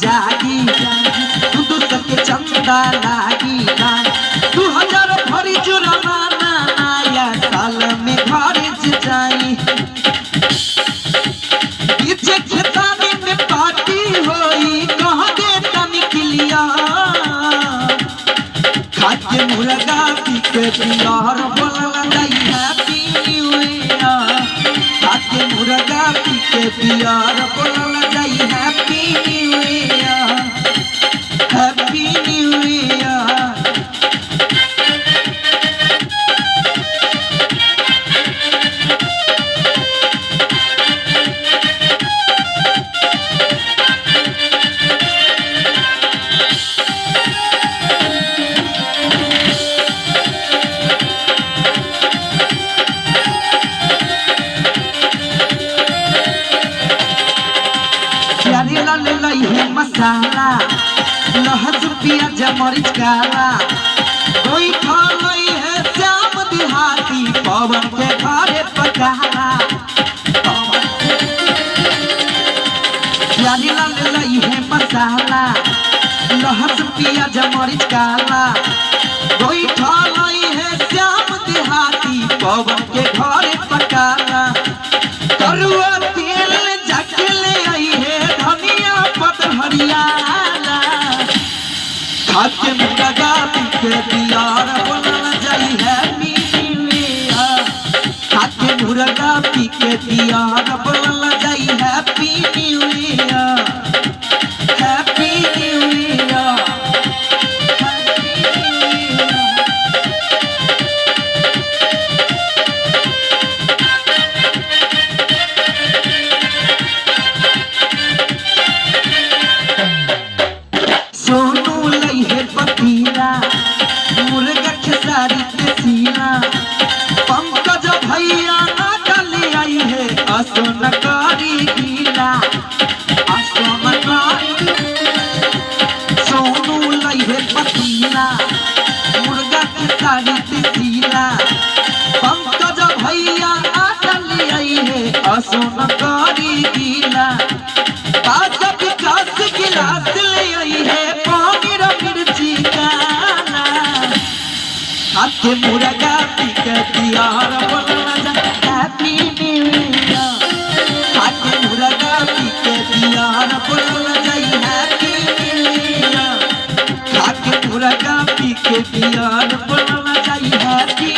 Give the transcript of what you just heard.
जागी दूध सके चंदा लागी 2000 भरी जुर्माना नया साल में घर जाई पीछे खेतानी में पार्टी होई कहाँ दे तनी किलिया खाके मुर्गा पी के बिहार बोलला जाई हैप्पी न्यू ईयर खाके मुर्गा पी के बिहार बोलला जाई happy new year happy new year. मसाला लहसुन प्याज मरीच काला कोई खा लई है श्याम देहाती पवन के घरे पकाला प्यारी लाल लई है मसाला लहसुन प्याज मरीच काला कोई खा लई है श्याम देहाती पवन के घरे पकाला करुआ तेल जाके ले आई है धनिया हरियाणा खाके मुर्गा पी के बिहार बोलला जाई हैप्पी न्यू ईयर खाके मुर्गा पी के बिहार बोलला जाई happy new year happy new year. Sonu लई है पतीला मुर्गा खेसारी के सीना पंकज भैया ना डाली आई है असोन कारी गीला असोन कारी सोनू लई है पतीला मुर्गा खेसारी के सीना पंकज भैया ना डाली आई है असोन कारी गीला बाजा विकास गिलास ले आई है खाके मुर्गा पी के बिहार बोलला जाई हैप्पी न्यू ईयर खाके मुर्गा पी के बिहार बोलला जाई हैप्पी न्यू ईयर खाके मुर्गा पी के बिहार बोलला जाई हैप्पी